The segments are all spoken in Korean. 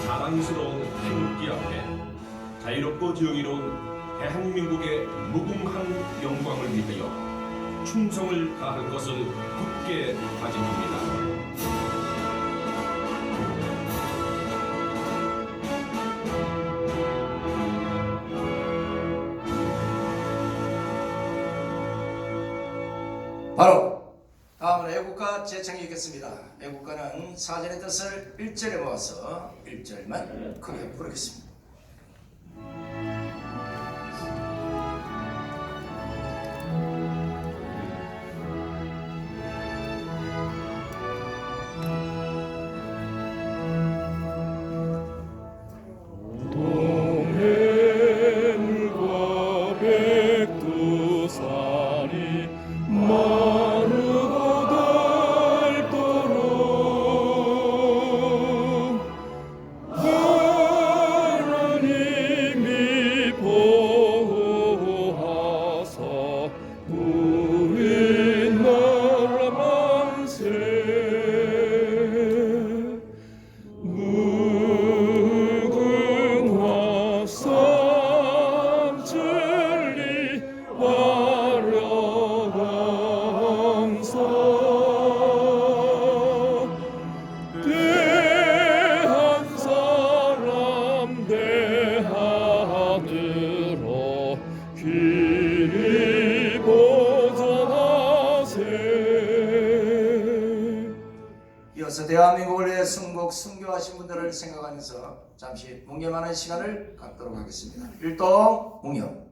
자랑스러운 태극기 앞에 자유롭고 정의로운 대한민국의 무궁한 영광을 위하여 충성을 다할 것을 굳게 다짐합니다. 바로 다음은 애국가 제창이 있겠습니다. 애국가는 사전의 뜻을 1절에 모아서 1절만 크게 부르겠습니다. 동해물과 백두산이 마르고 닳도록 하나님이 보호하사 우리나라 만세 무궁화 삼천리 화려강사 대한 사람 대하늘로 길이 보존하세. 이어서 대한민국을 위해 순교하신 분들을 생각하면서 잠시 묵념하는 시간을 갖도록 하겠습니다. 일동 묵념.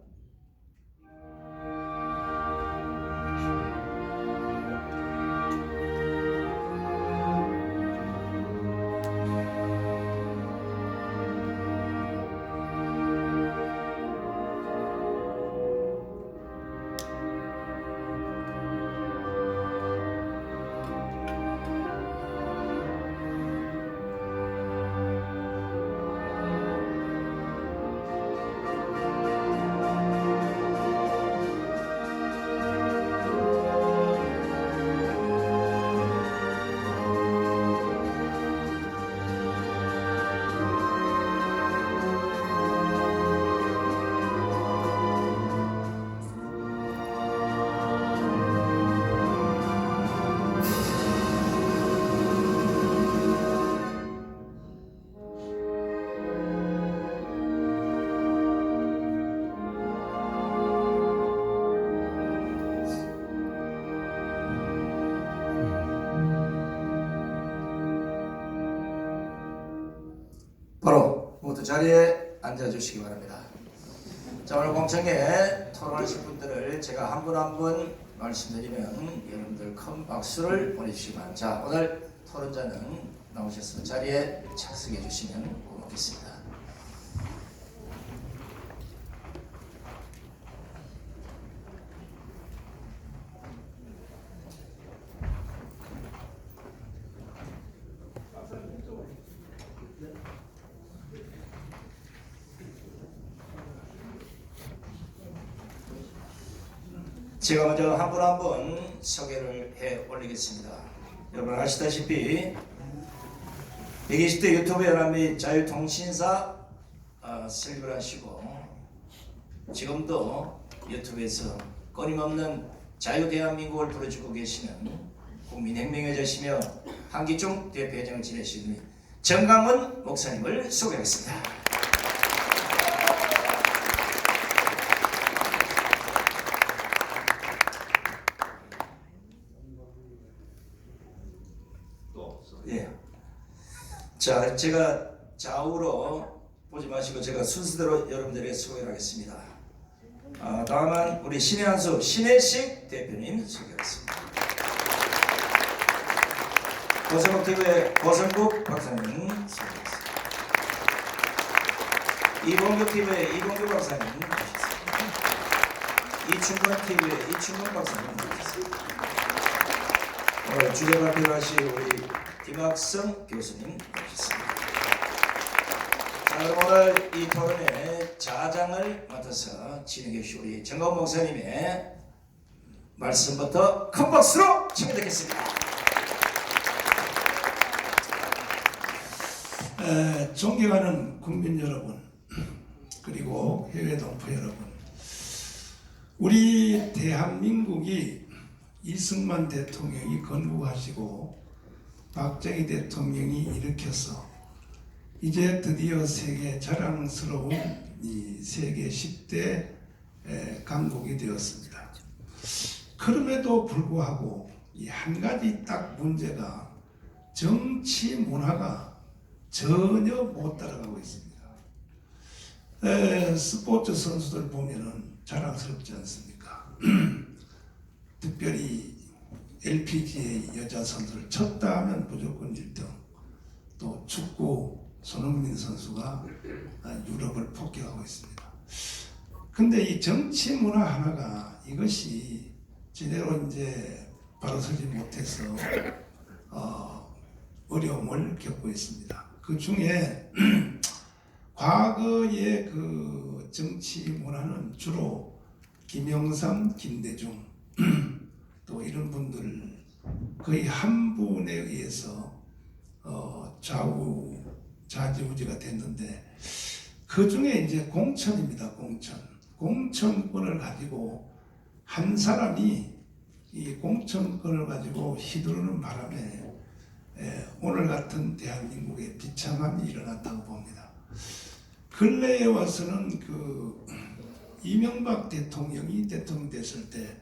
바로 모두 자리에 앉아주시기 바랍니다. 자, 오늘 공청회 토론하실 분들을 제가 한 분 한 분 말씀드리면 여러분들 큰 박수를 보내주시기만. 자, 오늘 토론자는 나오셔서 자리에 착석해 주시면 고맙겠습니다. 제가 먼저 한 분 한 분 소개를 해 올리겠습니다. 여러분 아시다시피 120대 유튜브 연합 및 자유통신사 설립을 하시고 지금도 유튜브에서 끊임없는 자유대한민국을 부르짖고 계시는 국민혁명여자시며 한기총 대표회장을 지내시는 정강훈 목사님을 소개하겠습니다. 예. 자, 제가 좌우로 보지 마시고 제가 순서대로 여러분들에게 소개를 하겠습니다. 다음은 우리 신혜한수 신혜식 대표님 소개하겠습니다. 고성국TV의 고성국 박사님 소개하겠습니다. 이봉규TV의 이봉규 박사님 모셨습니다. 이충권TV의 이충권 박사님 모셨습니다. 오늘 주제 발표를 하실 우리 김학성 교수님 모셨습니다. 자, 그럼 오늘 이 토론의 자장을 맡아서 진행해 주실 우리 정강훈 목사님의 말씀부터 큰 박수로 청해 듣겠습니다. 존경하는 국민 여러분, 그리고 해외 동포 여러분, 우리 대한민국이 이승만 대통령이 건국하시고 박정희 대통령이 일으켜서 이제 드디어 세계 자랑스러운 이 세계 10대 강국이 되었습니다. 그럼에도 불구하고 이 한 가지 딱 문제가 정치 문화가 전혀 못 따라가고 있습니다. 스포츠 선수들 보면은 자랑스럽지 않습니까? 특별히 LPGA 여자 선수를 쳤다 하면 무조건 1등. 또 축구 손흥민 선수가 유럽을 폭격하고 있습니다. 근데 이 정치 문화 하나가 이것이 제대로 이제 바로 서지 못해서 어려움을 겪고 있습니다. 그 중에 과거의 그 정치 문화는 주로 김영삼, 김대중 또 이런 분들 거의 한 분에 의해서 좌지우지가 됐는데, 그 중에 이제 공천입니다. 공천권을 가지고 한 사람이 이 공천권을 가지고 휘두르는 바람에 오늘 같은 대한민국에 비참함이 일어났다고 봅니다. 근래에 와서는 그 이명박 대통령이 대통령 됐을 때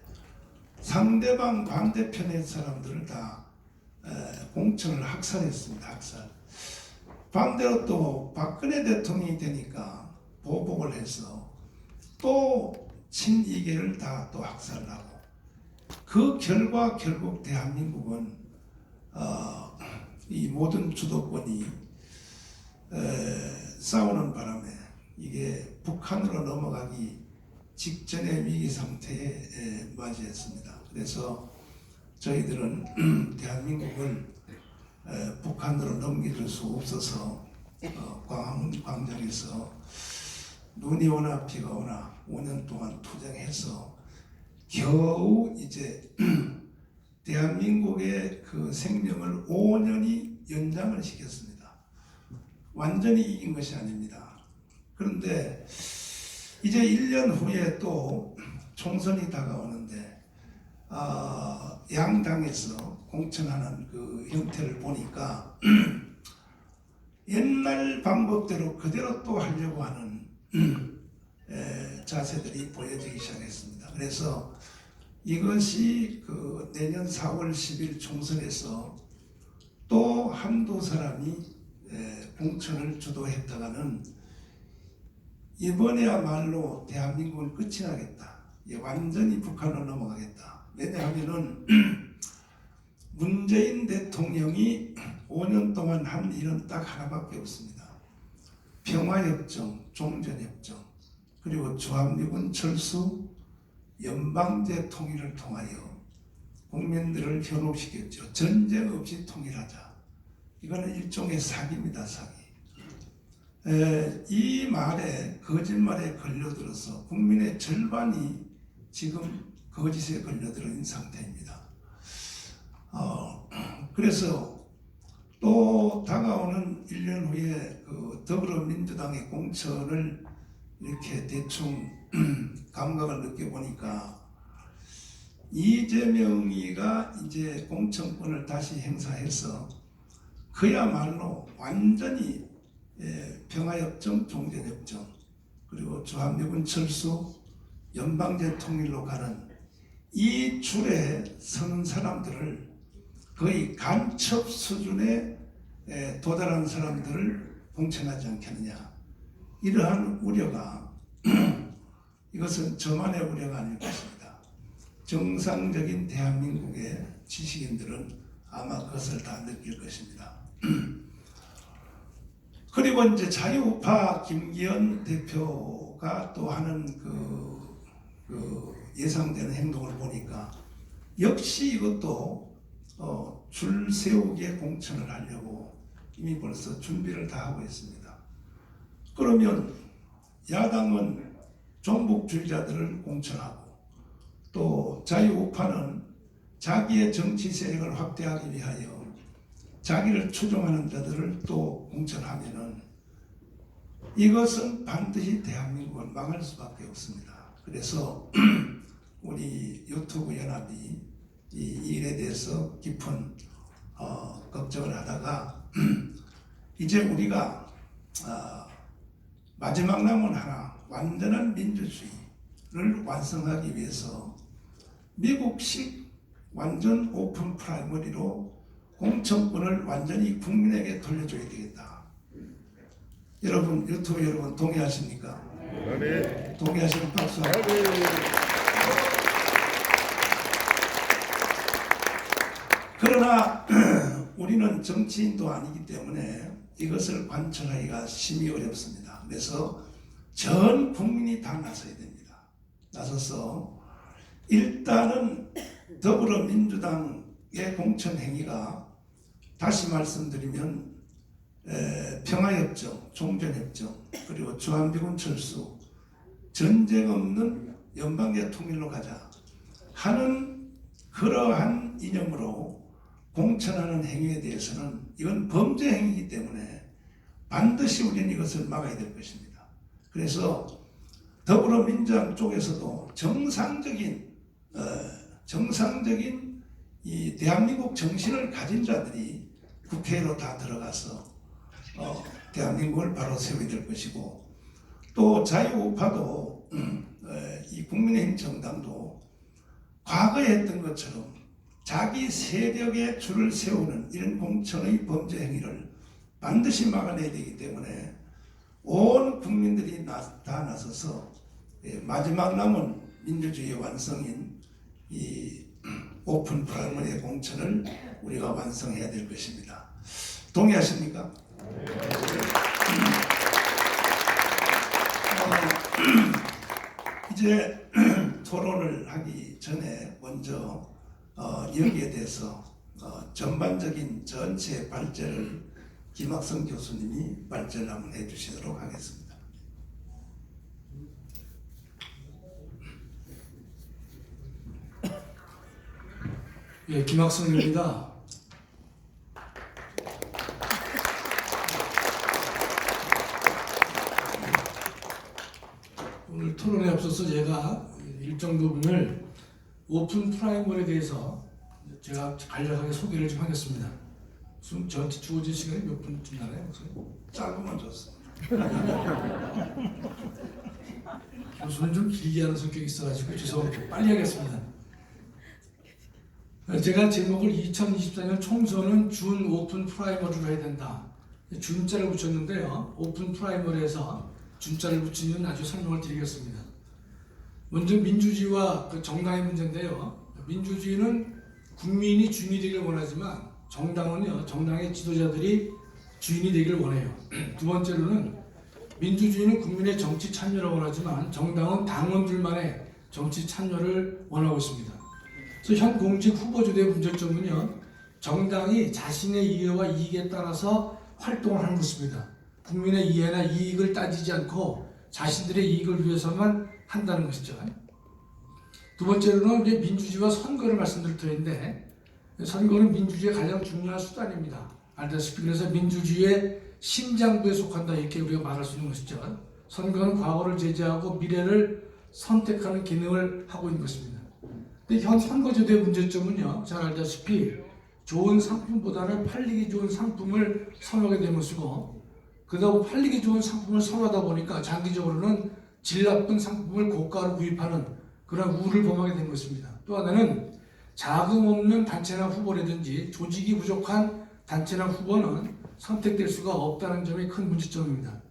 상대방 반대편의 사람들을 다 공천을 학살했습니다. 학살. 반대로 또 박근혜 대통령이 되니까 보복을 해서 또 친이계를 다 또 학살하고, 그 결과 결국 대한민국은 이 모든 주도권이 싸우는 바람에 이게 북한으로 넘어가기 직전의 위기 상태에 맞이했습니다. 그래서 저희들은 대한민국을 북한으로 넘겨줄 수 없어서 광화문 광장에서 눈이 오나 비가 오나 5년 동안 투쟁해서 겨우 이제 대한민국의 그 생명을 5년이 연장을 시켰습니다. 완전히 이긴 것이 아닙니다. 그런데 이제 1년 후에 또 총선이 다가오는데 양당에서 공천하는 그 형태를 보니까 옛날 방법대로 그대로 또 하려고 하는 자세들이 보여지기 시작했습니다. 그래서 이것이 그 내년 4월 10일 총선에서 또 한두 사람이 공천을 주도했다가는 이번에야말로 대한민국은 끝이 나겠다. 완전히 북한으로 넘어가겠다. 왜냐하면은 문재인 대통령이 5년 동안 한 일은 딱 하나밖에 없습니다. 평화협정, 종전협정, 그리고 주한미군 철수, 연방제 통일을 통하여 국민들을 현혹시켰죠. 전쟁 없이 통일하자. 이거는 일종의 사기입니다. 사기. 이 말에, 거짓말에 걸려들어서 국민의 절반이 지금 거짓에 걸려들은 상태입니다. 그래서 또 다가오는 1년 후에 그 더불어민주당의 공천을 이렇게 대충 감각을 느껴보니까 이재명이가 이제 공천권을 다시 행사해서 그야말로 완전히 평화협정, 종전협정, 그리고 주한미군 철수, 연방제 통일로 가는 이 줄에 서는 사람들을 거의 간첩 수준에 도달한 사람들을 공천하지 않겠느냐, 이러한 우려가 이것은 저만의 우려가 아닐 것입니다. 정상적인 대한민국의 지식인들은 아마 그것을 다 느낄 것입니다. 그리고 이제 자유우파 김기현 대표가 또 하는 그 예상되는 행동을 보니까 역시 이것도 줄 세우기에 공천을 하려고 이미 벌써 준비를 다 하고 있습니다. 그러면 야당은 종북주의자들을 공천하고 또 자유우파는 자기의 정치 세력을 확대하기 위하여 자기를 추종하는 자들을 또 공천하면은 이것은 반드시 대한민국을 망할 수밖에 없습니다. 그래서 우리 유튜브 연합이 이 일에 대해서 깊은 걱정을 하다가 이제 우리가 마지막 남은 하나 완전한 민주주의를 완성하기 위해서 미국식 완전 오픈 프라이머리로 공천권을 완전히 국민에게 돌려줘야 되겠다. 여러분, 유튜브 여러분 동의하십니까? 네. 동의하시는 박수. 그러나 우리는 정치인도 아니기 때문에 이것을 관철하기가 심히 어렵습니다. 그래서 전 국민이 다 나서야 됩니다. 나서서 일단은 더불어민주당의 공천 행위가 다시 말씀드리면 평화협정, 종전협정, 그리고 주한미군 철수, 전쟁 없는 연방제 통일로 가자 하는 그러한 이념으로 공천하는 행위에 대해서는 이건 범죄 행위이기 때문에 반드시 우리는 이것을 막아야 될 것입니다. 그래서 더불어민주당 쪽에서도 정상적인 이 대한민국 정신을 가진 자들이 국회로 다 들어가서 대한민국을 바로 세워야 될 것이고, 또 자유우파도 이 국민의힘 정당도 과거에 했던 것처럼 자기 세력에 줄을 세우는 이런 공천의 범죄 행위를 반드시 막아내야 되기 때문에 온 국민들이 다 나서서 마지막 남은 민주주의의 완성인 이 오픈 프라이머리 공천을 우리가 완성해야 될 것입니다. 동의하십니까? 이제 토론을 하기 전에 먼저 여기에 대해서 전반적인 전체 발제를 김학성 교수님이 발제를 한번 해주시도록 하겠습니다. 예, 김학성입니다. 오늘 토론에 앞서서 제가 일정 부분을 오픈 프라이머리에 대해서 제가 간략하게 소개를 좀 하겠습니다. 지금 저한테 주어진 시간이 몇 분쯤 나나요? 짧으면 좋습니다. 교수는 좀 길게 하는 성격이 있어가지고 죄송합니다. 빨리 하겠습니다. 제가 제목을 2024년 총선은 준 오픈 프라이머리로 해야 된다. 준자를 붙였는데요. 오픈 프라이머리에서 준자를 붙이는 아주 설명을 드리겠습니다. 먼저 민주주의와 그 정당의 문제인데요. 민주주의는 국민이 주인이 되길 원하지만 정당은요, 정당의 지도자들이 주인이 되길 원해요. 두 번째로는 민주주의는 국민의 정치 참여를 원하지만 정당은 당원들만의 정치 참여를 원하고 있습니다. 그래서 현 공직 후보주의 문제점은요, 정당이 자신의 이해와 이익에 따라서 활동을 하는 것입니다. 국민의 이해나 이익을 따지지 않고 자신들의 이익을 위해서만 한다는 것이죠. 두 번째로는 이제 민주주의와 선거를 말씀드릴 터인데, 선거는 민주주의의 가장 중요한 수단입니다. 알다시피 그래서 민주주의의 심장부에 속한다 이렇게 우리가 말할 수 있는 것이죠. 선거는 과거를 제재하고 미래를 선택하는 기능을 하고 있는 것입니다. 근데 현 선거제도의 문제점은요, 잘 알다시피 좋은 상품보다는 팔리기 좋은 상품을 선호하게 되는 것이고, 그러다 보니 팔리기 좋은 상품을 선호하다 보니까 장기적으로는 질 나쁜 상품을 고가로 구입하는 그런 우를 범하게 된 것입니다. 또 하나는 자금 없는 단체나 후보라든지 조직이 부족한 단체나 후보는 선택될 수가 없다는 점이 큰 문제점입니다.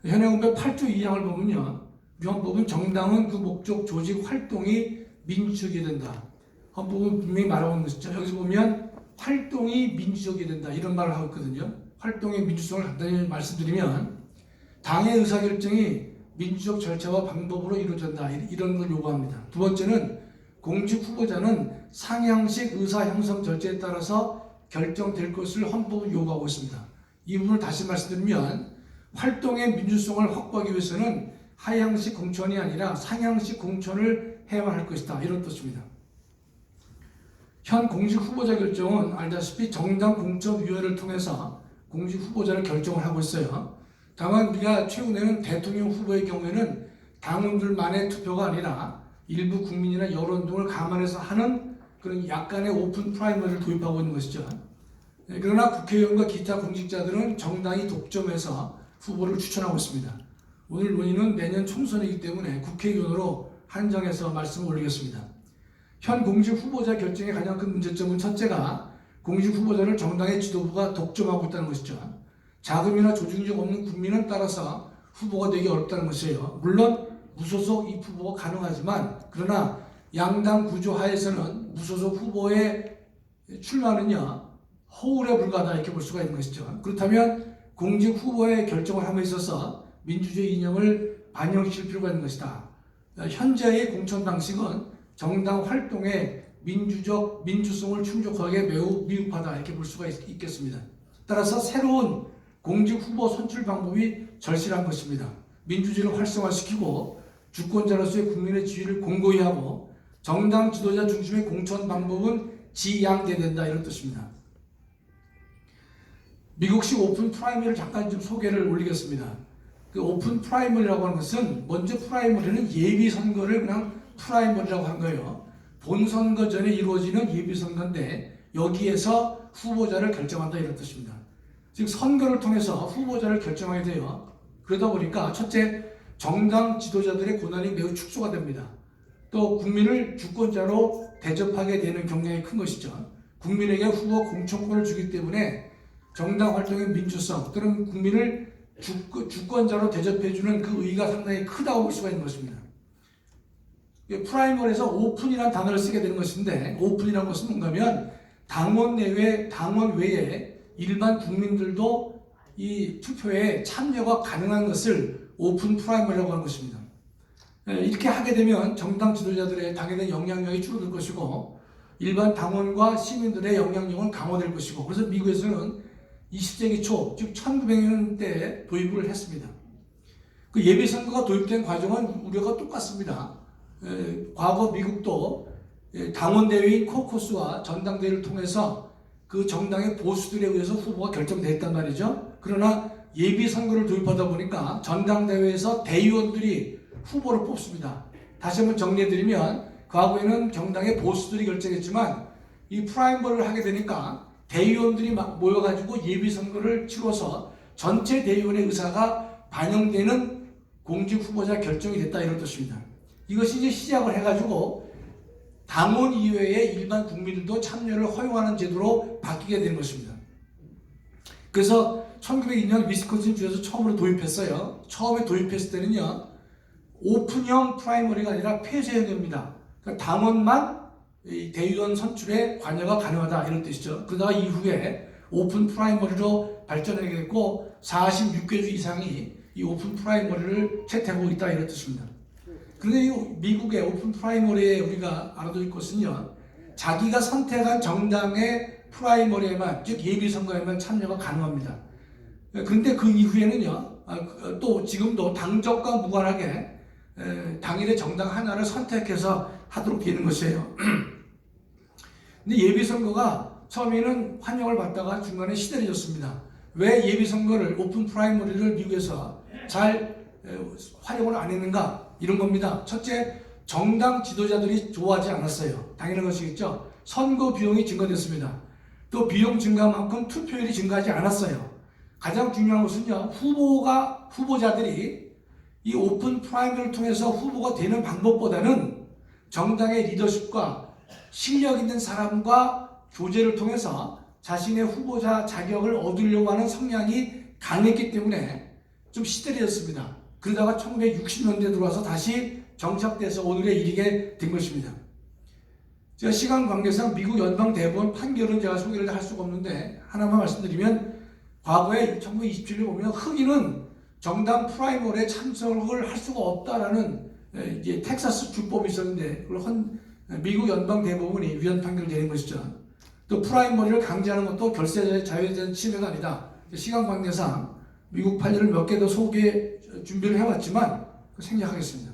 현행헌법 8조 2항을 보면요, 헌법은 정당은 그 목적, 조직, 활동이 민주적이 된다. 헌법은 분명히 말하고 있는 것이죠. 여기서 보면 활동이 민주적이 된다 이런 말을 하고 있거든요. 활동의 민주성을 간단히 말씀드리면 당의 의사결정이 민주적 절차와 방법으로 이루어진다 이런 걸 요구합니다. 두 번째는 공직 후보자는 상향식 의사 형성 절차에 따라서 결정될 것을 헌법은 요구하고 있습니다. 이 부분을 다시 말씀드리면 활동의 민주성을 확보하기 위해서는 하향식 공천이 아니라 상향식 공천을 해야 할 것이다 이런 뜻입니다. 현 공식 후보자 결정은 알다시피 정당 공천위원회를 통해서 공식 후보자를 결정을 하고 있어요. 다만 우리가 최근에는 대통령 후보의 경우에는 당원들만의 투표가 아니라 일부 국민이나 여론 등을 감안해서 하는 그런 약간의 오픈 프라이머리를 도입하고 있는 것이죠. 그러나 국회의원과 기타 공직자들은 정당이 독점해서 후보를 추천하고 있습니다. 오늘 논의는 내년 총선이기 때문에 국회의원으로 한정해서 말씀을 올리겠습니다. 현 공식 후보자 결정의 가장 큰 문제점은 첫째가 공식 후보자를 정당의 지도부가 독점하고 있다는 것이죠. 자금이나 조직력 없는 국민은 따라서 후보가 되기 어렵다는 것이에요. 물론 무소속 입 후보가 가능하지만 그러나 양당 구조 하에서는 무소속 후보의 출마는요 허울에 불과하다 이렇게 볼 수가 있는 것이죠. 그렇다면 공직 후보의 결정을 함에 있어서 민주주의 이념을 반영시킬 필요가 있는 것이다. 현재의 공천 방식은 정당 활동의 민주성을 충족하게 매우 미흡하다 이렇게 볼 수가 있겠습니다. 따라서 새로운 공직 후보 선출 방법이 절실한 것입니다. 민주주의를 활성화시키고 주권자로서의 국민의 지위를 공고히 하고 정당 지도자 중심의 공천 방법은 지양돼야 된다 이런 뜻입니다. 미국식 오픈 프라이머리를 잠깐 좀 소개를 올리겠습니다. 그 오픈 프라이머리라고 하는 것은 먼저 프라이머리는 예비 선거를 그냥 프라이머리라고 한 거예요. 본선거 전에 이루어지는 예비 선거인데 여기에서 후보자를 결정한다 이런 뜻입니다. 즉 선거를 통해서 후보자를 결정하게 돼요. 그러다 보니까 첫째 정당 지도자들의 권한이 매우 축소가 됩니다. 또 국민을 주권자로 대접하게 되는 경향이 큰 것이죠. 국민에게 후보 공천권을 주기 때문에 정당 활동의 민주성 또는 국민을 주권자로 대접해주는 그 의의가 상당히 크다고 볼 수가 있는 것입니다. 프라이머리에서 오픈이라는 단어를 쓰게 되는 것인데 오픈이라는 것은 뭔가 하면 당원 외에 일반 국민들도 이 투표에 참여가 가능한 것을 오픈 프라이머리라고 하는 것입니다. 이렇게 하게 되면 정당 지도자들의 당연히 영향력이 줄어들 것이고 일반 당원과 시민들의 영향력은 강화될 것이고 그래서 미국에서는 20세기 초, 즉 1900년대에 도입을 했습니다. 그 예비선거가 도입된 과정은 우리가 똑같습니다. 과거 미국도 당원대회인 코커스와 전당대회를 통해서 그 정당의 보수들에 의해서 후보가 결정됐단 말이죠. 그러나 예비선거를 도입하다 보니까 전당대회에서 대의원들이 후보를 뽑습니다. 다시 한번 정리해드리면 과거에는 정당의 보수들이 결정했지만 이 프라이머리를 하게 되니까 대의원들이 막 모여가지고 예비선거를 치러서 전체 대의원의 의사가 반영되는 공직 후보자 결정이 됐다 이런 뜻입니다. 이것이 이제 시작을 해가지고 당원 이외의 일반 국민들도 참여를 허용하는 제도로 바뀌게 되는 것입니다. 그래서 1902년 위스콘신 주에서 처음으로 도입했어요. 처음에 도입했을 때는요 오픈형 프라이머리가 아니라 폐쇄형입니다. 그러니까 당원만 대의원 선출에 관여가 가능하다 이런 뜻이죠. 그러다가 이후에 오픈 프라이머리로 발전하게 됐고 46개주 이상이 이 오픈 프라이머리를 채택하고 있다 이런 뜻입니다. 그런데 이 미국의 오픈 프라이머리에 우리가 알아둘 것은요 자기가 선택한 정당의 프라이머리에만 즉 예비선거에만 참여가 가능합니다. 그런데 그 이후에는요 또 지금도 당적과 무관하게 당일의 정당 하나를 선택해서 하도록 되는 것이에요. 근데 예비선거가 처음에는 환영을 받다가 중간에 시들해졌습니다. 왜 예비선거를 오픈 프라이머리를 미국에서 잘 활용을 안 했는가? 이런 겁니다. 첫째, 정당 지도자들이 좋아하지 않았어요. 당연한 것이겠죠. 선거 비용이 증가됐습니다. 또 비용 증가만큼 투표율이 증가하지 않았어요. 가장 중요한 것은요, 후보자들이 이 오픈 프라이머리를 통해서 후보가 되는 방법보다는 정당의 리더십과 실력 있는 사람과 교제를 통해서 자신의 후보자 자격을 얻으려고 하는 성향이 강했기 때문에 좀 시들해졌습니다. 그러다가 1960년대에 들어와서 다시 정착돼서 오늘에 이르게 된 것입니다. 제가 시간 관계상 미국 연방 대법원 판결은 제가 소개를 할 수가 없는데 하나만 말씀드리면 과거에 1927년에 보면 흑인은 정당 프라이머리에 참석을 할 수가 없다라는 이제 텍사스 주법이 있었는데 그걸 미국 연방 대법원이 위헌 판결을 내린 것이죠. 또 프라이머리를 강제하는 것도 결세 자유에 대한 침해가 아니다. 시간 관계상 미국 판례를 몇 개 더 준비를 해왔지만 생략하겠습니다.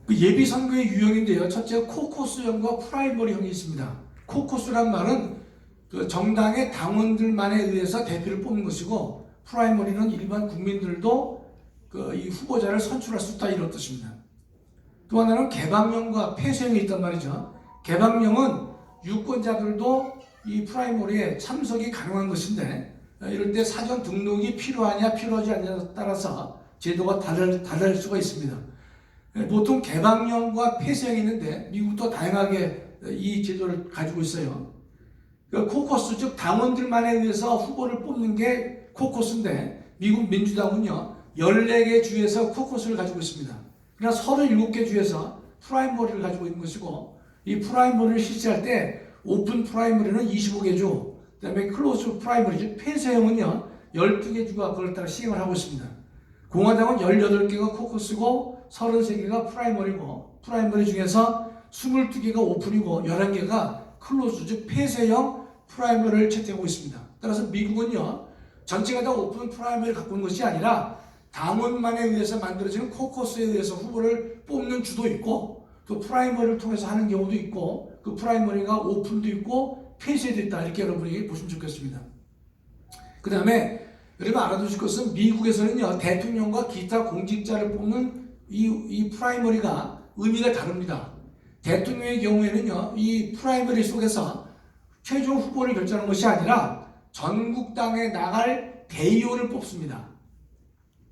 그 예비 선거의 유형인데요. 첫째가 코커스형과 프라이머리형이 있습니다. 코커스란 말은 그 정당의 당원들만에 의해서 대표를 뽑는 것이고, 프라이머리는 일반 국민들도 그 이 후보자를 선출할 수 있다, 이런 뜻입니다. 또 하나는 개방형과 폐쇄형이 있단 말이죠. 개방형은 유권자들도 이 프라이머리에 참석이 가능한 것인데, 이럴 때 사전 등록이 필요하냐 필요하지 않냐에 따라서 제도가 달라질 수가 있습니다. 보통 개방형과 폐쇄형이 있는데 미국도 다양하게 이 제도를 가지고 있어요. 코커스, 즉 당원들만에 의해서 후보를 뽑는 게 코커스인데, 미국 민주당은요 14개 주에서 코커스를 가지고 있습니다. 그러나 37개 주에서 프라이머리를 가지고 있는 것이고, 이 프라이머리를 실시할 때 오픈 프라이머리는 25개 주, 그 다음에 클로즈 프라이머리, 즉 폐쇄형은요 12개 주가 그걸 따라 시행을 하고 있습니다. 공화당은 18개가 코커스고 33개가 프라이머리고, 프라이머리 중에서 22개가 오픈이고 11개가 클로즈, 즉 폐쇄형 프라이머리를 채택하고 있습니다. 따라서 미국은요 전체가 다 오픈 프라이머리를 갖고 있는 것이 아니라 당원만에 의해서 만들어지는 코커스에 의해서 후보를 뽑는 주도 있고, 또 프라이머리를 통해서 하는 경우도 있고, 그 프라이머리가 오픈도 있고 폐쇄도 있다, 이렇게 여러분이 보시면 좋겠습니다. 그 다음에 여러분 알아두실 것은, 미국에서는요 대통령과 기타 공직자를 뽑는 이 프라이머리가 의미가 다릅니다. 대통령의 경우에는요 이 프라이머리 속에서 최종 후보를 결정하는 것이 아니라 전국당에 나갈 대의원을 뽑습니다.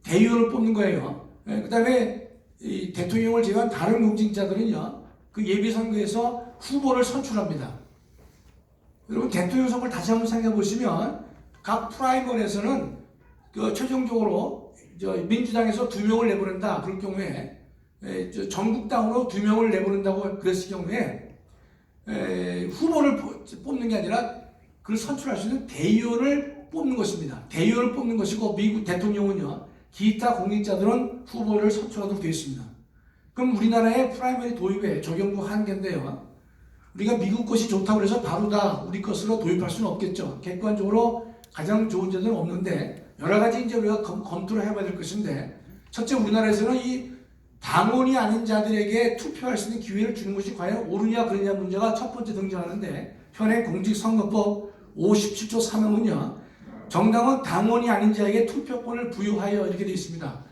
대의원을 뽑는 거예요. 그 다음에 이 대통령을 제외한 다른 공직자들은요 그 예비선거에서 후보를 선출합니다. 여러분 대통령 선거를 다시 한번 생각해 보시면, 각 프라이머리에서는 그 최종적으로 민주당에서 2명을 내보낸다 그럴 경우에, 전국당으로 2명을 내보낸다고 그랬을 경우에 후보를 뽑는 게 아니라 그걸 선출할 수 있는 대의원을 뽑는 것입니다. 대의원을 뽑는 것이고, 미국 대통령은요 기타 공직자들은 후보를 선출하도록 되어 있습니다. 그럼 우리나라의 프라이머리 도입에 적용도 한계인데요, 우리가 미국 것이 좋다고 해서 바로 다 우리 것으로 도입할 수는 없겠죠. 객관적으로 가장 좋은 제도는 없는데, 여러 가지 이제 우리가 검토를 해봐야 될 것인데, 첫째, 우리나라에서는 이 당원이 아닌 자들에게 투표할 수 있는 기회를 주는 것이 과연 옳으냐 그러냐 문제가 첫 번째 등장하는데, 현행 공직선거법 57조 3항은요 정당은 당원이 아닌 자에게 투표권을 부여하여, 이렇게 되어 있습니다.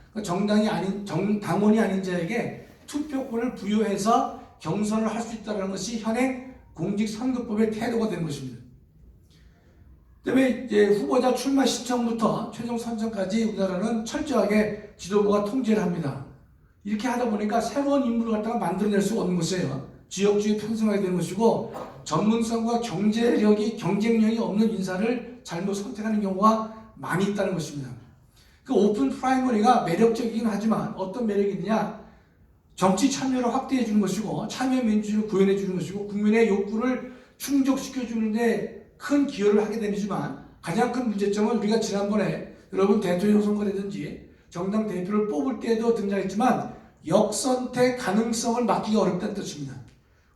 당원이 아닌 자에게 투표권을 부여해서 경선을 할 수 있다는 것이 현행 공직선거법의 태도가 되는 것입니다. 그다음에 이제 후보자 출마 신청부터 최종 선정까지 우리나라는 철저하게 지도부가 통제를 합니다. 이렇게 하다 보니까 새로운 인물을 갖다가 만들어낼 수 없는 것이에요. 지역주의 편성하게 되는 것이고, 전문성과 경쟁력이 없는 인사를 잘못 선택하는 경우가 많이 있다는 것입니다. 그 오픈 프라이머리가 매력적이긴 하지만 어떤 매력이 있느냐, 정치 참여를 확대해 주는 것이고, 참여 민주주의를 구현해 주는 것이고, 국민의 욕구를 충족시켜 주는데 큰 기여를 하게 되지만, 가장 큰 문제점은 우리가 지난번에 여러분 대통령 선거라든지 정당 대표를 뽑을 때도 등장했지만, 역선택 가능성을 막기가 어렵다는 뜻입니다.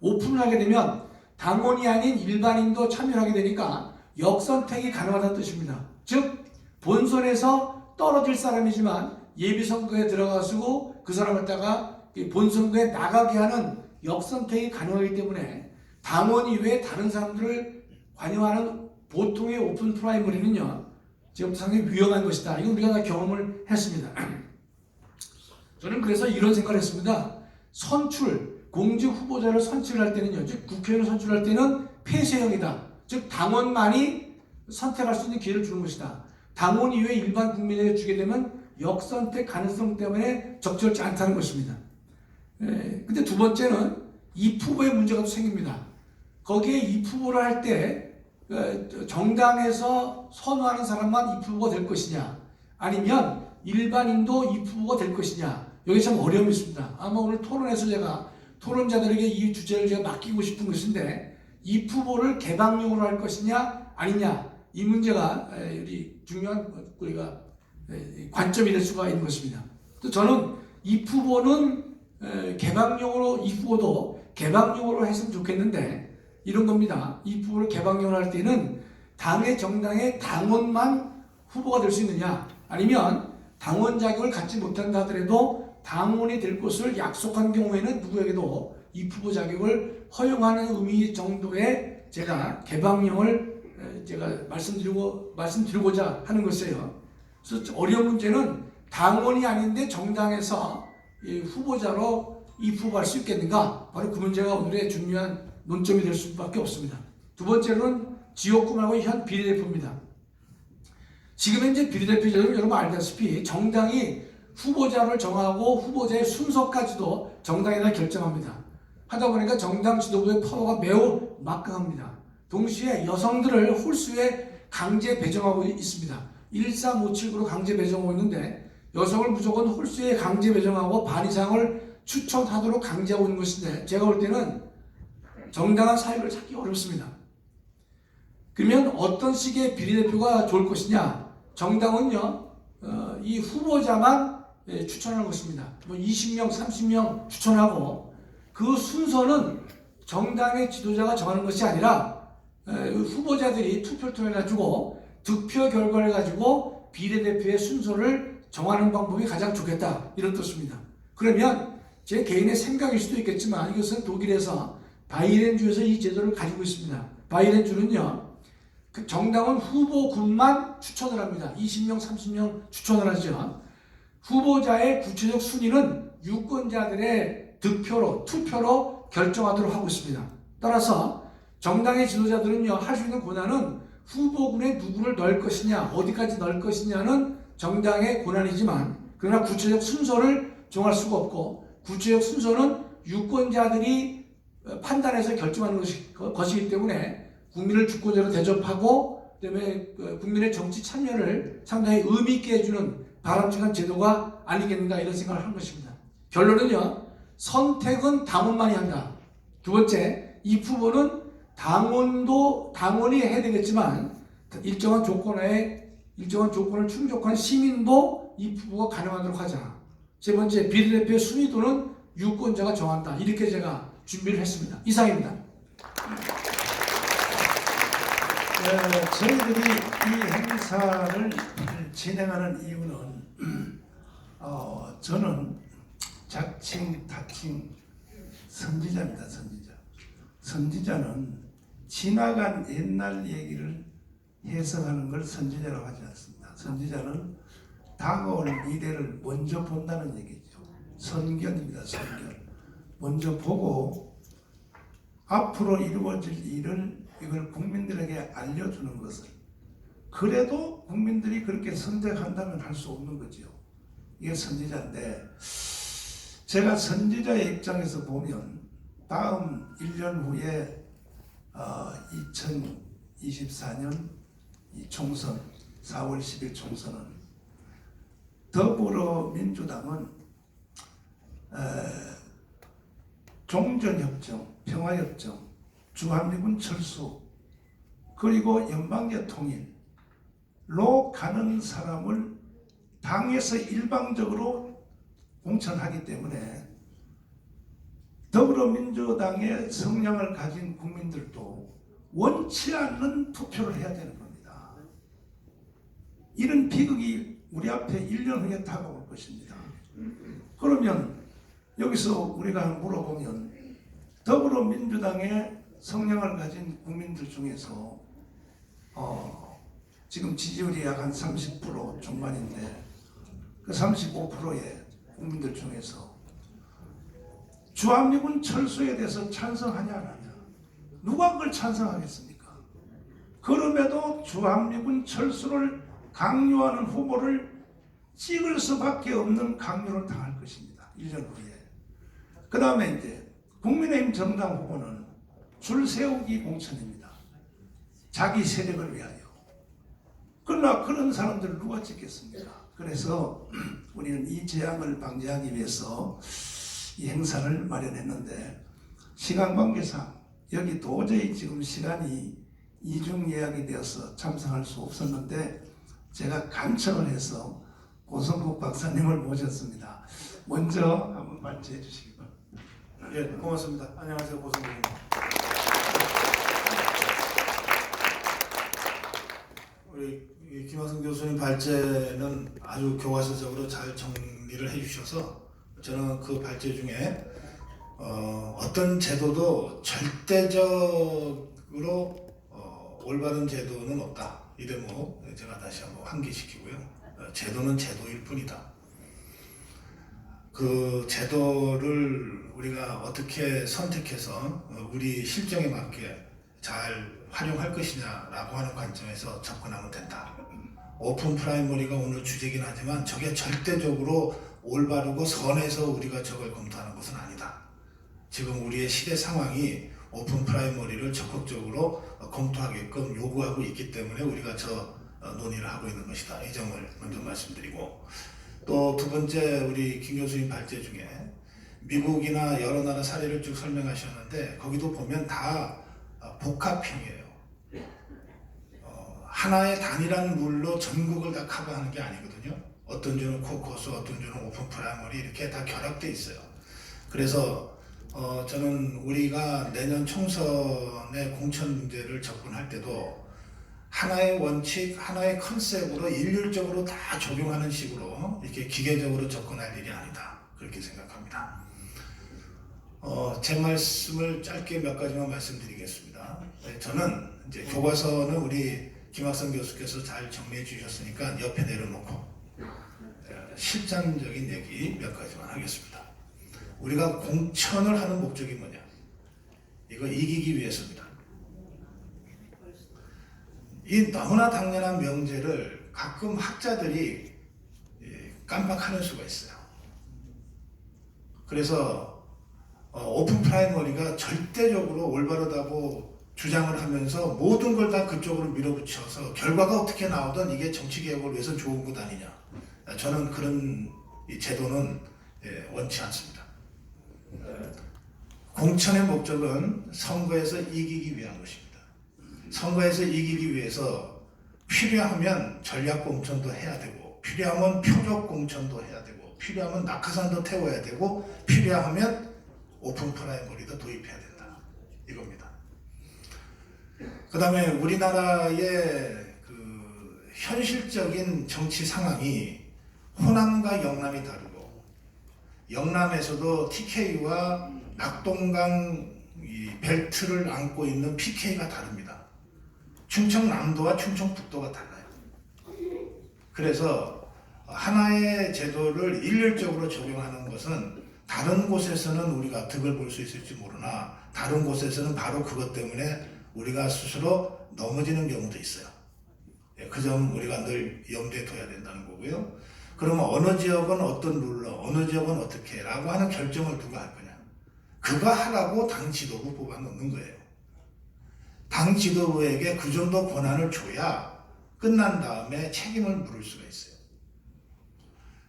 오픈을 하게 되면 당원이 아닌 일반인도 참여를 하게 되니까 역선택이 가능하다는 뜻입니다. 즉 본선에서 떨어질 사람이지만 예비선거에 들어가시고 그 사람을 갖다가 본선거에 나가게 하는 역선택이 가능하기 때문에, 당원 이외에 다른 사람들을 관여하는 보통의 오픈 프라이머리는요 지금 상당히 위험한 것이다. 이거 우리가 다 경험을 했습니다. 저는 그래서 이런 생각을 했습니다. 공직 후보자를 선출할 때는요, 즉 국회의원을 선출할 때는 폐쇄형이다. 즉 당원만이 선택할 수 있는 기회를 주는 것이다. 당원 이외에 일반 국민에게 주게 되면 역선택 가능성 때문에 적절치 않다는 것입니다. 근데 두 번째는 입후보의 문제가 또 생깁니다. 거기에 입후보를 할 때 정당에서 선호하는 사람만 입후보가 될 것이냐, 아니면 일반인도 입후보가 될 것이냐, 여기 참 어려움이 있습니다. 아마 오늘 토론에서 제가 토론자들에게 이 주제를 제가 맡기고 싶은 것인데, 입후보를 개방용으로 할 것이냐 아니냐, 이 문제가 우리 중요한 우리가 관점이 될 수가 있는 것입니다. 또 저는 입후보는 입후보도 개방용으로 했으면 좋겠는데, 이런 겁니다. 입후보를 개방용으로 할 때는 정당의 당원만 후보가 될 수 있느냐, 아니면 당원 자격을 갖지 못한다 하더라도 당원이 될 것을 약속한 경우에는 누구에게도 입후보 자격을 허용하는 의미 정도의 제가 개방령을 제가 말씀드리고자 하는 것이에요. 그래서 어려운 문제는 당원이 아닌데 정당에서 이 후보자로 입후보할 수 있겠는가? 바로 그 문제가 오늘의 중요한 논점이 될 수밖에 없습니다. 두 번째로는 지역구 말고 현 비례대표입니다. 지금 현재 비례대표제도는 여러분 알다시피 정당이 후보자를 정하고 후보자의 순서까지도 정당이 다 결정합니다. 하다 보니까 정당 지도부의 파워가 매우 막강합니다. 동시에 여성들을 홀수에 강제 배정하고 있습니다. 1357구로 강제 배정하고 있는데 여성을 무조건 홀수에 강제 배정하고 반 이상을 추천하도록 강제하고 있는 것인데 제가 볼 때는 정당한 사익을 찾기 어렵습니다. 그러면 어떤 식의 비례대표가 좋을 것이냐? 정당은요, 이 후보자만 추천하는 것입니다. 뭐 20명, 30명 추천하고 그 순서는 정당의 지도자가 정하는 것이 아니라 후보자들이 투표를 통해 가지고 득표 결과를 가지고 비례대표의 순서를 정하는 방법이 가장 좋겠다 이런 뜻입니다. 그러면 제 개인의 생각일 수도 있겠지만 이것은 독일에서 바이에른주에서 이 제도를 가지고 있습니다. 바이에른주는요, 그 정당은 후보군만 추천을 합니다. 20명, 30명 추천을 하죠. 후보자의 구체적 순위는 유권자들의 득표로, 투표로 결정하도록 하고 있습니다. 따라서 정당의 지도자들은요, 할 수 있는 권한은 후보군에 누구를 넣을 것이냐, 어디까지 넣을 것이냐는 정당의 권한이지만, 그러나 구체적 순서를 정할 수가 없고, 구체적 순서는 유권자들이 판단해서 결정하는 것이기 때문에 국민을 주권자로 대접하고, 그다음에 국민의 정치 참여를 상당히 의미 있게 해주는 바람직한 제도가 아니겠는가 이런 생각을 한 것입니다. 결론은요, 선택은 당원만이 한다. 두 번째, 이 후보는 당원이 해야 되겠지만 일정한 조건을 충족한 시민도 이 후보가 가능하도록 하자. 세 번째, 비례대표의 순위도는 유권자가 정한다. 이렇게 제가 준비를 했습니다. 이상입니다. 저희들이 이 행사를 진행하는 이유는 저는 자칭 타칭 선지자입니다. 선지자는 지나간 옛날 얘기를 해석하는 걸 선지자라고 하지 않습니다. 선지자는 다가올 미래를 먼저 본다는 얘기죠. 선견입니다. 선견. 먼저 보고 앞으로 이루어질 일을 이걸 국민들에게 알려주는 것을, 그래도 국민들이 그렇게 선택한다면 할 수 없는 거죠. 이게 선지자인데, 제가 선지자의 입장에서 보면 다음 1년 후에 2024년 이 총선, 4월 10일 총선은 더불어민주당은 종전협정, 평화협정, 주한미군 철수, 그리고 연방제 통일로 가는 사람을 당에서 일방적으로 공천하기 때문에 더불어민주당의 성향을 가진 국민들도 원치 않는 투표를 해야 되는 겁니다. 이런 비극이 우리 앞에 1년 후에 다가올 것입니다. 그러면 여기서 우리가 물어보면 더불어민주당의 성향을 가진 국민들 중에서 지금 지지율이 약 한 30% 중반인데 그 35%의 국민들 중에서 주한미군 철수에 대해서 찬성하냐 안 하냐, 누가 그걸 찬성하겠습니까? 그럼에도 주한미군 철수를 강요하는 후보를 찍을 수밖에 없는 강요를 당할 것입니다. 1년 후에. 그 다음에 이제 국민의힘 정당 후보는 줄 세우기 공천입니다. 자기 세력을 위하여. 그러나 그런 사람들을 누가 찍겠습니까? 그래서 우리는 이 재앙을 방지하기 위해서 이 행사를 마련했는데, 시간 관계상 여기 도저히 지금 시간이 이중 예약이 되어서 참석할 수 없었는데 제가 간청을 해서 고성국 박사님을 모셨습니다. 먼저 한번 발제해 주시기 바랍니다. 예, 고맙습니다. 안녕하세요, 고성국입니다. 우리 김학성 교수님 발제는 아주 교과서적으로 잘 정리를 해주셔서 저는 그 발제 중에 어떤 제도도 절대적으로 올바른 제도는 없다. 이 대목 제가 다시 한번 환기시키고요. 제도는 제도일 뿐이다. 그 제도를 우리가 어떻게 선택해서 우리 실정에 맞게 잘 활용할 것이냐라고 하는 관점에서 접근하면 된다. 오픈 프라이머리가 오늘 주제긴 하지만 저게 절대적으로 올바르고 선해서 우리가 저걸 검토하는 것은 아니다. 지금 우리의 시대 상황이 오픈 프라이머리를 적극적으로 검토하게끔 요구하고 있기 때문에 우리가 저 논의를 하고 있는 것이다. 이 점을 먼저 말씀드리고, 또 두 번째 우리 김 교수님 발제 중에 미국이나 여러 나라 사례를 쭉 설명하셨는데 거기도 보면 다 복합형이에요. 하나의 단일한 룰로 전국을 다 커버하는 게 아니거든요. 어떤 주는 코코스, 어떤 주는 오픈 프라이머리 이렇게 다 결합되어 있어요. 그래서 저는 우리가 내년 총선의 공천 문제를 접근할 때도 하나의 원칙, 하나의 컨셉으로 일률적으로 다 적용하는 식으로 이렇게 기계적으로 접근할 일이 아니다. 그렇게 생각합니다. 제 말씀을 짧게 몇 가지만 말씀드리겠습니다. 저는 이제 교과서는 우리 김학성 교수께서 잘 정리해 주셨으니까 옆에 내려놓고 실장적인 얘기 몇 가지만 하겠습니다. 우리가 공천을 하는 목적이 뭐냐? 이거 이기기 위해서입니다. 이 너무나 당연한 명제를 가끔 학자들이 깜빡하는 수가 있어요. 그래서 오픈 프라이머리가 절대적으로 올바르다고 주장을 하면서 모든 걸 다 그쪽으로 밀어붙여서 결과가 어떻게 나오든 이게 정치개혁을 위해서 좋은 것 아니냐. 저는 그런 제도는 원치 않습니다. 공천의 목적은 선거에서 이기기 위한 것입니다. 선거에서 이기기 위해서 필요하면 전략 공천도 해야 되고, 필요하면 표적 공천도 해야 되고, 필요하면 낙하산도 태워야 되고, 필요하면 오픈 프라이머리도 도입해야 된다. 이겁니다. 그 다음에 우리나라의 그 현실적인 정치 상황이 호남과 영남이 다르고, 영남에서도 TK와 낙동강 이 벨트를 안고 있는 PK가 다릅니다. 충청남도와 충청북도가 달라요. 그래서 하나의 제도를 일률적으로 적용하는 것은 다른 곳에서는 우리가 득을 볼 수 있을지 모르나 다른 곳에서는 바로 그것 때문에 우리가 스스로 넘어지는 경우도 있어요. 그 점 우리가 늘 염두에 둬야 된다는 거고요. 그러면 어느 지역은 어떤 룰로, 어느 지역은 어떻게 라고 하는 결정을 누가 할 거냐. 그거 하라고 당 지도부 뽑아 놓는 거예요. 당 지도부에게 그 정도 권한을 줘야 끝난 다음에 책임을 물을 수가 있어요.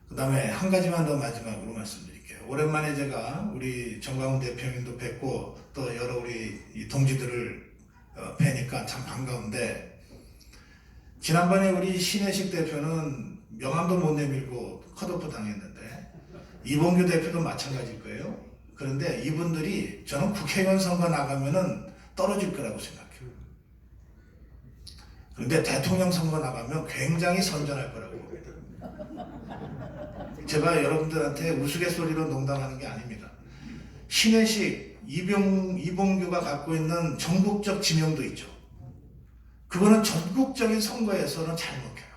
그 다음에 한 가지만 더 마지막으로 말씀드릴게요. 오랜만에 제가 우리 정광훈 대표님도 뵙고 또 여러 우리 동지들을 뵈니까 참 반가운데, 지난번에 우리 신혜식 대표는 명함도 못 내밀고 컷오프 당했는데 이봉규 대표도 마찬가지일 거예요. 그런데 이분들이 저는 국회의원 선거 나가면은 떨어질 거라고 생각해요. 그런데 대통령 선거 나가면 굉장히 선전할 거라고 봅니다. 제가 여러분들한테 우스갯소리로 농담하는 게 아닙니다. 신혜식, 이봉규가 갖고 있는 전국적 지명도 있죠. 그거는 전국적인 선거에서는 잘 먹혀요.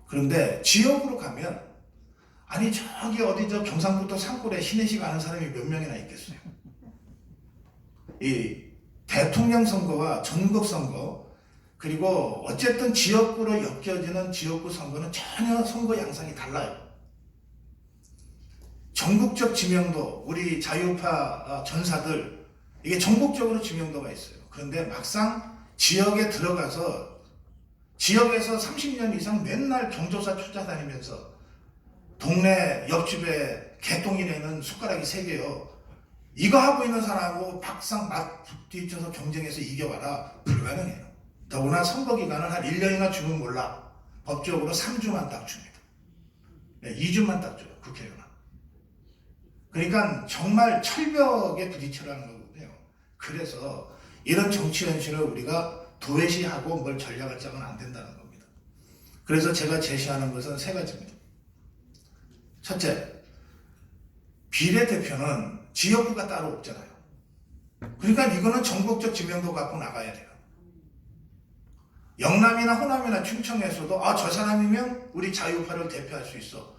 그런데 지역으로 가면, 아니 저기 어디 저 경상북도 산골에 신혜식 아는 사람이 몇 명이나 있겠어요. 이 대통령 선거와 전국 선거, 그리고 어쨌든 지역구로 엮여지는 지역구 선거는 전혀 선거 양상이 달라요. 전국적 지명도, 우리 자유파 전사들, 이게 전국적으로 지명도가 있어요. 그런데 막상 지역에 들어가서 지역에서 30년 이상 맨날 경조사 쫓아다니면서 동네 옆집에 개똥이네는 숟가락이 3개요. 이거 하고 있는 사람하고 막상 맞뒤쳐서 경쟁해서 이겨봐라. 불가능해요. 더구나 선거 기간을 한 1년이나 주면 몰라. 법적으로 3주만 딱 줍니다. 2주만 딱 줘요. 국회의원은. 그러니까 정말 철벽에 부딪혀라는 거거든요. 그래서 이런 정치 현실을 우리가 도외시하고 뭘 전략을 짜면 안 된다는 겁니다. 그래서 제가 제시하는 것은 3가지입니다. 첫째, 비례대표는 지역구가 따로 없잖아요. 그러니까 이거는 전국적 지명도 갖고 나가야 돼요. 영남이나 호남이나 충청에서도 저 사람이면 우리 자유파를 대표할 수 있어.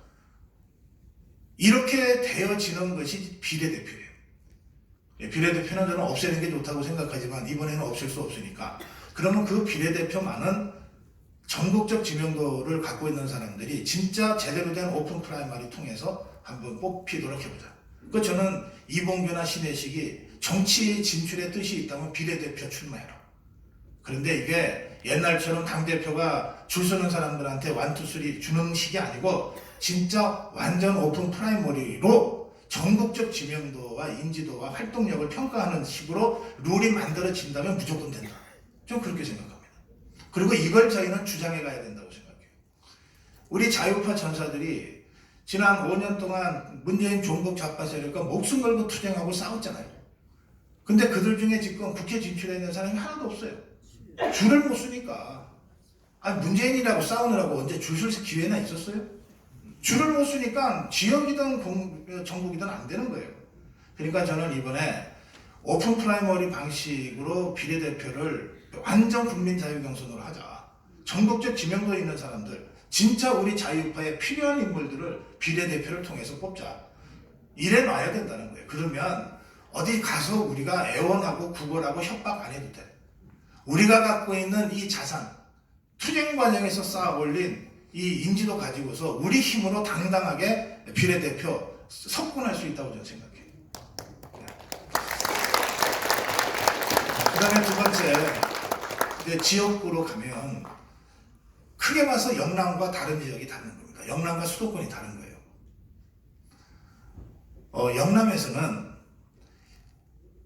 이렇게 되어지는 것이 비례대표예요. 비례대표는 저는 없애는 게 좋다고 생각하지만 이번에는 없앨 수 없으니까. 그러면 그 비례대표만은 전국적 지명도를 갖고 있는 사람들이 진짜 제대로 된 오픈 프라이머리 통해서 한번 뽑히도록 해보자. 그 저는 이봉규나 신혜식이 정치 진출의 뜻이 있다면 비례대표 출마해라. 그런데 이게 옛날처럼 당대표가 줄 서는 사람들한테 1, 2, 3 주는 식이 아니고 진짜 완전 오픈 프라이머리로 전국적 지명도와 인지도와 활동력을 평가하는 식으로 룰이 만들어진다면 무조건 된다. 좀 그렇게 생각합니다. 그리고 이걸 저희는 주장해 가야 된다고 생각해요. 우리 자유파 전사들이 지난 5년 동안 문재인 종북 좌파 세력과 목숨 걸고 투쟁하고 싸웠잖아요. 근데 그들 중에 지금 국회 진출해 있는 사람이 하나도 없어요. 줄을 못 서니까. 문재인이라고 싸우느라고 언제 줄 설 기회나 있었어요? 줄을 못 서니까 지역이든 전국이든 안 되는 거예요. 그러니까 저는 이번에 오픈 프라이머리 방식으로 비례대표를 완전 국민 자유경선으로 하자. 전국적 지명도 있는 사람들, 진짜 우리 자유파에 필요한 인물들을 비례대표를 통해서 뽑자. 이래 놔야 된다는 거예요. 그러면 어디 가서 우리가 애원하고 구걸하고 협박 안 해도 돼. 우리가 갖고 있는 이 자산, 투쟁 과정에서 쌓아 올린 이 인지도 가지고서 우리 힘으로 당당하게 비례대표 석권할 수 있다고 저는 생각해요. 그 다음에 두 번째, 이제 지역구로 가면 크게 봐서 영남과 다른 지역이 다른 겁니다. 영남과 수도권이 다른 거예요. 영남에서는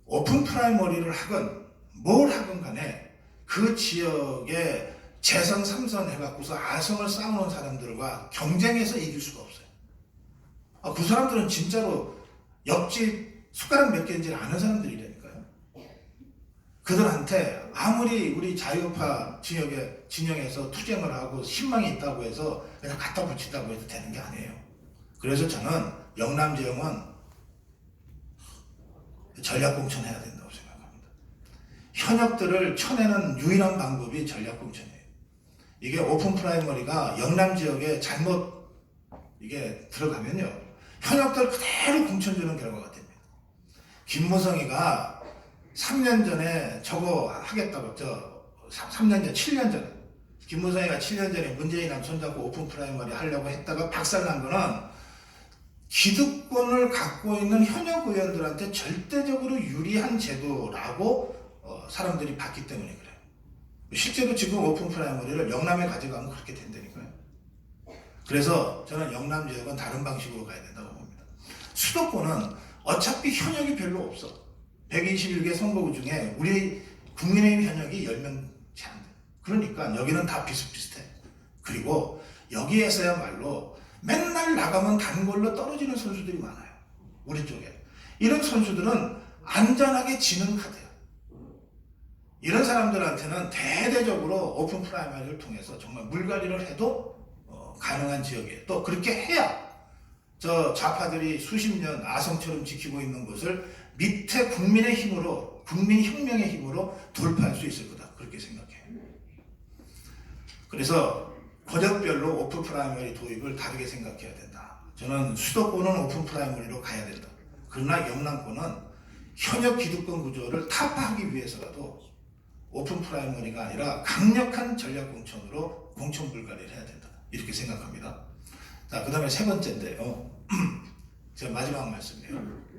오픈 프라이머리를 하건 뭘 하건 간에 그 지역에 재선 3선 해갖고서 아성을 쌓아놓은 사람들과 경쟁해서 이길 수가 없어요. 그 사람들은 진짜로 옆집 숟가락 몇 개인지 아는 사람들이라니까요. 그들한테 아무리 우리 자유파 진영에서 투쟁을 하고 신망이 있다고 해서 그냥 갖다 붙인다고 해도 되는 게 아니에요. 그래서 저는 영남 지역은 전략공천해야 된다고 생각합니다. 현역들을 쳐내는 유일한 방법이 전략공천이에요. 이게 오픈 프라이머리가 영남 지역에 잘못 이게 들어가면요, 현역들 그대로 공천주는 결과가 됩니다. 김무성이가 3년 전에 저거 하겠다고, 3년 전, 7년 전에, 김무성이가 7년 전에 문재인이랑 손잡고 오픈 프라이머리 하려고 했다가 박살난 거는 기득권을 갖고 있는 현역 의원들한테 절대적으로 유리한 제도라고 사람들이 봤기 때문에 그래요. 실제로 지금 오픈 프라이머리를 영남에 가져가면 그렇게 된다니까요. 그래서 저는 영남 지역은 다른 방식으로 가야 된다고 봅니다. 수도권은 어차피 현역이 별로 없어. 121개 선거구 중에 우리 국민의힘 현역이 10명 채 안 돼. 그러니까 여기는 다 비슷비슷해. 그리고 여기에서야말로 맨날 나가면 단골로 떨어지는 선수들이 많아요. 우리 쪽에. 이런 선수들은 안전하게 지는 카드야. 이런 사람들한테는 대대적으로 오픈 프라이머리를 통해서 정말 물갈이를 해도 가능한 지역이에요. 또 그렇게 해야 저 좌파들이 수십 년 아성처럼 지키고 있는 것을 밑에 국민의 힘으로, 국민혁명의 힘으로 돌파할 수 있을 거다. 그렇게 생각해요. 그래서 권역별로 오픈 프라이머리 도입을 다르게 생각해야 된다. 저는 수도권은 오픈 프라이머리로 가야 된다. 그러나 영남권은 현역 기득권 구조를 타파하기 위해서라도 오픈 프라이머리가 아니라 강력한 전략 공천으로 공천 불가리를 해야 된다. 이렇게 생각합니다. 자, 그 다음에 세 번째인데요. 제가 마지막 말씀이에요.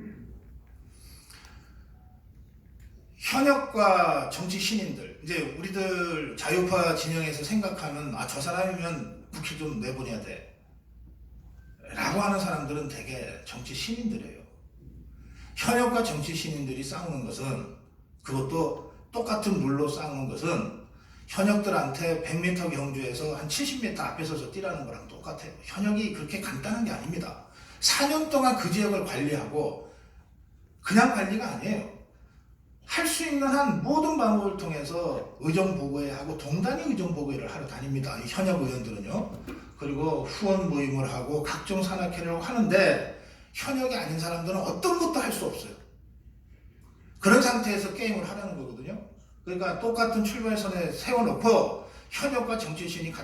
현역과 정치 신인들, 이제 우리들 자유파 진영에서 생각하는 저 사람이면 국회 좀 내보내야 돼 라고 하는 사람들은 되게 정치 신인들이에요. 현역과 정치 신인들이 싸우는 것은, 그것도 똑같은 룰로 싸우는 것은 현역들한테 100m 경주에서 한 70m 앞에 서서 뛰라는 거랑 똑같아요. 현역이 그렇게 간단한 게 아닙니다. 4년 동안 그 지역을 관리하고, 그냥 관리가 아니에요. 할 수 있는 한 모든 방법을 통해서 의정보고회하고 동단위 의정보고회를 하러 다닙니다. 이 현역 의원들은요. 그리고 후원 모임을 하고 각종 산악회를 하는데, 현역이 아닌 사람들은 어떤 것도 할 수 없어요. 그런 상태에서 게임을 하라는 거거든요. 그러니까 똑같은 출발선에 세워놓고 현역과 정치신이